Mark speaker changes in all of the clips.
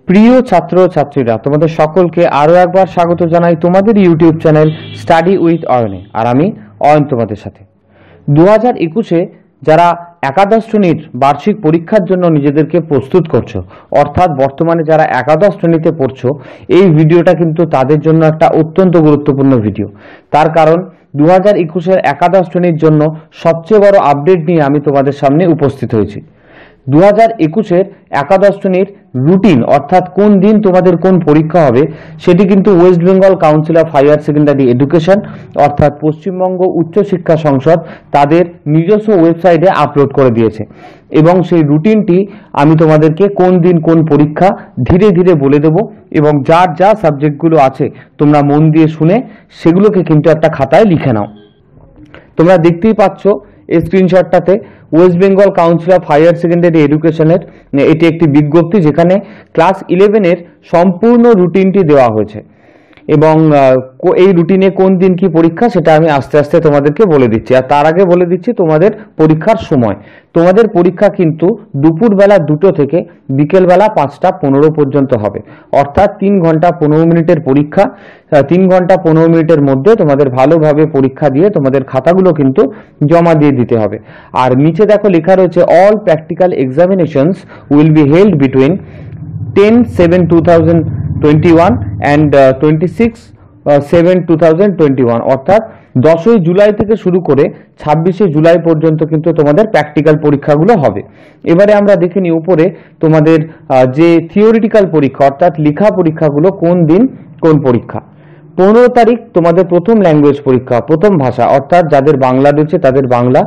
Speaker 1: প্রিয় ছাত্র ছাত্রীরা, তোমাদের সকলকে আরো একবার স্বাগত জানাই তোমাদের ইউটিউব চ্যানেল স্টাডি উইথ অয়নে। আর আমি অয়ন তোমাদের সাথে। 2021-এ যারা একাদশ শ্রেণীর বার্ষিক পরীক্ষার জন্য নিজেদেরকে প্রস্তুত করছো, অর্থাৎ বর্তমানে যারা একাদশ শ্রেণীতে পড়ছো, এই ভিডিওটা কিন্তু তাদের জন্য একটা অত্যন্ত গুরুত্বপূর্ণ ভিডিও। তার কারণ 2021-এর একাদশ শ্রেণীর জন্য সবচেয়ে বড় আপডেট নিয়ে আমি তোমাদের সামনে উপস্থিত হয়েছি। 2021-এর একাদশ শ্রেণীর রুটিন, অর্থাৎ কোন দিন তোমাদের কোন পরীক্ষা হবে, সেটি কিন্তু West Bengal council of higher Secondary Education অর্থাৎ পশ্চিমবঙ্গ উচ্চ শিক্ষা সংসদ তাদের নিজস্ব ওয়েবসাইটে আপলোড করে দিয়েছে। এবং সেই রুটিনটি আমি তোমাদেরকে কোন দিন কোন পরীক্ষা ধীরে ধীরে বলে দেব, এবং যার যা সাবজেক্টগুলো আছে তোমরা মন দিয়ে শুনে সেগুলোকে কিন্তু একটা খাতায় লিখে নাও। তোমরা দেখতেই পাচ্ছ এই স্ক্রিনশটটাতে West Bengal council of higher secondary এডুকেশনের এটি একটি বিজ্ঞপ্তি, যেখানে ক্লাস 11-এর সম্পূর্ণ রুটিনটি দেওয়া হয়েছে। এবং এই রুটিনে কোন দিন কি পরীক্ষা সেটা আমি আস্তে আস্তে তোমাদেরকে বলে দিচ্ছি। আর তার আগে বলে দিচ্ছি তোমাদের পরীক্ষার সময়। তোমাদের পরীক্ষা কিন্তু দুপুরবেলা 2টো থেকে বিকেলবেলা 5টা 15 পর্যন্ত হবে, অর্থাৎ 3 ঘন্টা 15 মিনিটের পরীক্ষা। 3 ঘন্টা 15 মিনিটের মধ্যে তোমাদের ভালোভাবে পরীক্ষা দিয়ে তোমাদের খাতাগুলো কিন্তু জমা দিয়ে দিতে হবে। আর নিচে দেখো লেখা রয়েছে, all practical examinations will be held between 10/7/2021 and 26/7/2021, অর্থাৎ 10ই জুলাই থেকে শুরু করে 26শে জুলাই পর্যন্ত কিন্তু তোমাদের প্র্যাকটিক্যাল পরীক্ষাগুলো হবে। এবারে আমরা দেখে নিই উপরে তোমাদের যে থিওরিটিক্যাল পরীক্ষা অর্থাৎ লেখা পরীক্ষাগুলো কোন দিন কোন পরীক্ষা। 15 তারিখ তোমাদের প্রথম ল্যাঙ্গুয়েজ পরীক্ষা, প্রথম ভাষা, অর্থাৎ যাদের বাংলা রয়েছে তাদের বাংলা,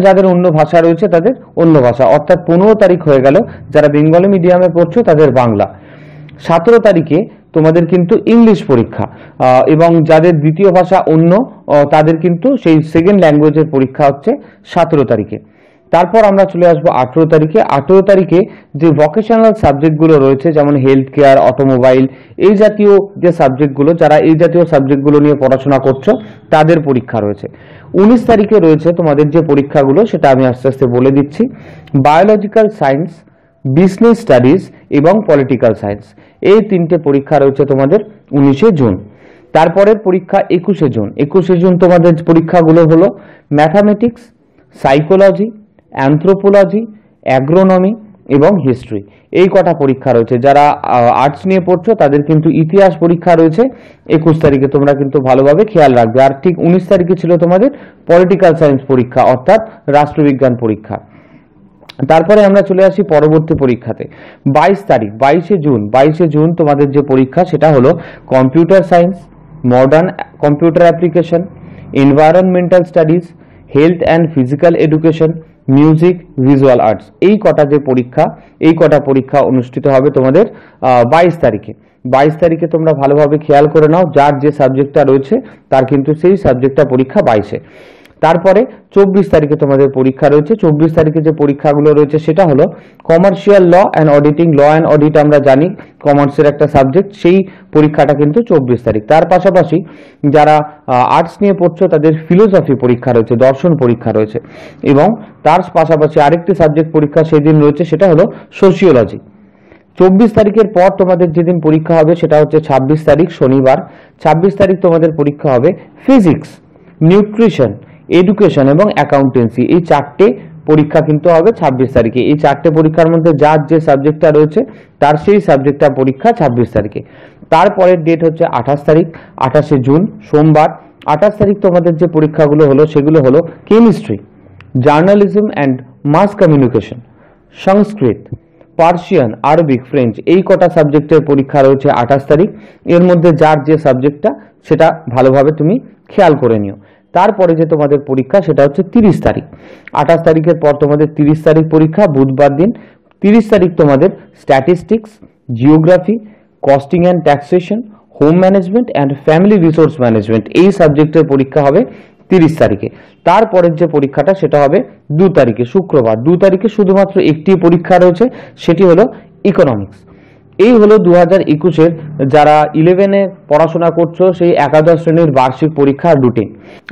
Speaker 1: যাদের অন্য ভাষা রয়েছে তাদের অন্য ভাষা, অর্থাৎ 15 তারিখ হয়ে গেল। যারা বেঙ্গলি মিডিয়ামে পড়ছো তাদের বাংলা। 17 তারিখে তোমাদের কিন্তু ইংলিশ পরীক্ষা, এবং যাদের দ্বিতীয় ভাষা অন্য তাদের কিন্তু সেই সেকেন্ড ল্যাঙ্গুয়েজের পরীক্ষা হচ্ছে 17 তারিখে। তারপর আমরা চলে আসবো 18 তারিখে। 18 তারিখে যে ভোকেশনাল সাবজেক্টগুলো রয়েছে, যেমন হেলথ কেয়ার, অটোমোবাইল, এই জাতীয় যে সাবজেক্টগুলো, যারা এই জাতীয় সাবজেক্টগুলো নিয়ে পড়াশোনা করছো তাদের পরীক্ষা রয়েছে। 19 তারিখে রয়েছে তোমাদের যে পরীক্ষাগুলো সেটা আমি আস্তে আস্তে বলে দিচ্ছি। বায়োলজিক্যাল সায়েন্স, বিজনেস স্টাডিজ এবং পলিটিক্যাল সায়েন্স, এই 3টে পরীক্ষা রয়েছে তোমাদের 19শে জুন। তারপরের পরীক্ষা 21শে জুন। 21শে জুন তোমাদের পরীক্ষাগুলো হলো ম্যাথামেটিক্স, সাইকোলজি, অ্যানথ্রোপোলজি, অ্যাগ্রোনমি এবং হিস্ট্রি, এই কটা পরীক্ষা রয়েছে। যারা আর্টস নিয়ে পড়ছো তাদের কিন্তু ইতিহাস পরীক্ষা রয়েছে 21 তারিখে, তোমরা কিন্তু ভালোভাবে খেয়াল রাখবে। আর ঠিক 19 তারিখে ছিল তোমাদের পলিটিক্যাল সায়েন্স পরীক্ষা অর্থাৎ রাষ্ট্রবিজ্ঞান পরীক্ষা। তারপরে আমরা চলে আসি পরবর্তী পরীক্ষাতে। 22 তারিখ, 22শে জুন তোমাদের যে পরীক্ষা সেটা হলো computer science, modern computer application, environmental studies, health and physical education, music, visual arts, এই কটা যে পরীক্ষা, এই কটা পরীক্ষা অনুষ্ঠিত হবে তোমাদের 22 তারিখে। 22 তারিখে তোমরা ভালোভাবে খেয়াল করে নাও, যার যে সাবজেক্টটা রয়েছে তার কিন্তু সেই সাবজেক্টটা পরীক্ষা 22-এ। তারপরে 24 তারিখে তোমাদের পরীক্ষা রয়েছে। 24 তারিখে যে পরীক্ষাগুলো রয়েছে সেটা হলো commercial law and auditing. Law and audit আমরা জানি কমার্সের একটা সাবজেক্ট, সেই পরীক্ষাটা কিন্তু 24 তারিখ। তার পাশাপাশি যারা আর্টস নিয়ে পড়ছো তাদের ফিলোসফি পরীক্ষা রয়েছে, দর্শন পরীক্ষা রয়েছে, এবং তার পাশাপাশি আরেকটি সাবজেক্ট পরীক্ষা সেদিন রয়েছে সেটা হলো সোশিওলজি। 24 তারিখের পর তোমাদের যেদিন পরীক্ষা হবে সেটা হচ্ছে 26 তারিখ, শনিবার। 26 তারিখ তোমাদের পরীক্ষা হবে ফিজিক্স, নিউট্রিশন, এডুকেশন এবং অ্যাকাউন্টেন্সি, এই 4টে পরীক্ষা কিন্তু হবে 26 তারিখে। এই 4টে পরীক্ষার মধ্যে যার যে সাবজেক্টটা রয়েছে তার সেই সাবজেক্টটা পরীক্ষা 26 তারিখে। তারপরের ডেট হচ্ছে 28 তারিখ, 28শে জুন সোমবার। 28 তারিখ তোমাদের যে পরীক্ষাগুলো হলো সেগুলো হলো chemistry, journalism and mass communication, সংস্কৃত, পার্সিয়ান, আরবিক, ফ্রেঞ্চ, এই কটা সাবজেক্টের পরীক্ষা রয়েছে 28 তারিখ। এর মধ্যে যার যে সাবজেক্টটা সেটা ভালোভাবে তুমি খেয়াল করে নিও। তারপরে যে তোমাদের পরীক্ষা সেটা হচ্ছে 30 তারিখ। 28 তারিখের পর তোমাদের 30 তারিখ পরীক্ষা, বুধবার দিন। 30 তারিখ তোমাদের statistics, geography, costing and taxation, home management and family resource management, এই সাবজেক্টের পরীক্ষা হবে 30 তারিখে। তারপরের যে পরীক্ষাটা সেটা হবে 2 তারিখে, শুক্রবার। 2 তারিখে শুধুমাত্র একটি পরীক্ষা রয়েছে, সেটি হলো ইকোনমিক্স। এই হলো 2021-এর যারা 11-এ পড়াশোনা করছো সেই একাদশ শ্রেণীর বার্ষিক পরীক্ষার রুটিন।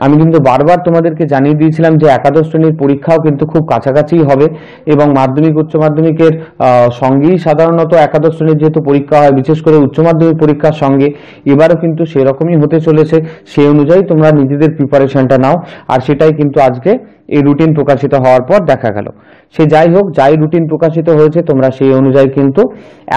Speaker 1: আমি কিন্তু বারবার তোমাদেরকে জানিয়ে দিয়েছিলাম যে একাদশ শ্রেণীর পরীক্ষাও কিন্তু খুব কাছাকাছি হবে এবং মাধ্যমিক উচ্চ মাধ্যমিকের সঙ্গেই সাধারণত একাদশ শ্রেণীর যেহেতু পরীক্ষা হয়, বিশেষ করে উচ্চ মাধ্যমিক পরীক্ষার সঙ্গে এবারও কিন্তু সেরকমই হতে চলেছে। সেই অনুযায়ী তোমরা নিজেদের প্রিপারেশনটা নাও, আর সেটাই কিন্তু আজকে এই রুটিন প্রকাশিত হওয়ার পর দেখা গেল। সে যাই হোক, যাই রুটিন প্রকাশিত হয়েছে তোমরা সেই অনুযায়ী কিন্তু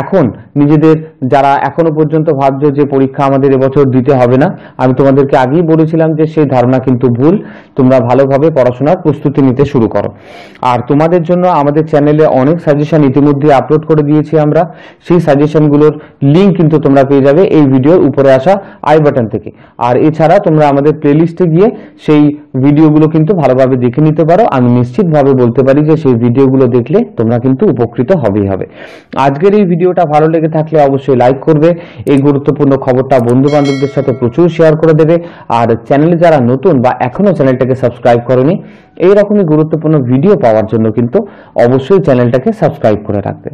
Speaker 1: এখন নিজেদের, যারা এখনো পর্যন্ত ভাবছো যে পরীক্ষা আমাদের এবছর দিতে হবে না, আমি তোমাদেরকে আগেই বলেছিলাম যে সেই ধারণা কিন্তু ভুল। তোমরা ভালোভাবে পড়াশোনার প্রস্তুতি নিতে শুরু করো। আর তোমাদের জন্য আমাদের চ্যানেলে অনেক সাজেশন ইতিমধ্যে আপলোড করে দিয়েছি আমরা। সেই সাজেশনগুলোর লিঙ্ক কিন্তু তোমরা পেয়ে যাবে এই ভিডিওর উপরে আসা আই বাটন থেকে। আর এছাড়া তোমরা আমাদের প্লেলিস্টে গিয়ে সেই ভিডিওগুলো কিন্তু ভালোভাবে দেখে নিতে পারো। আমি নিশ্চিতভাবে বলতে পারি যে সেই ভিডিওগুলো দেখলে তোমরা কিন্তু উপকৃত হবেই হবে। আজকের এই ভিডিওটা ভালো লেগে থাকলে অবশ্যই লাইক করবে, এই গুরুত্বপূর্ণ খবরটা বন্ধু বান্ধবদের সাথে প্রচুর শেয়ার করে দেবে। আর চ্যানেলে যারা নতুন বা এখনো চ্যানেলটাকে সাবস্ক্রাইব করোনি, এইরকমই গুরুত্বপূর্ণ ভিডিও পাওয়ার জন্য কিন্তু অবশ্যই চ্যানেলটাকে সাবস্ক্রাইব করে রাখবে।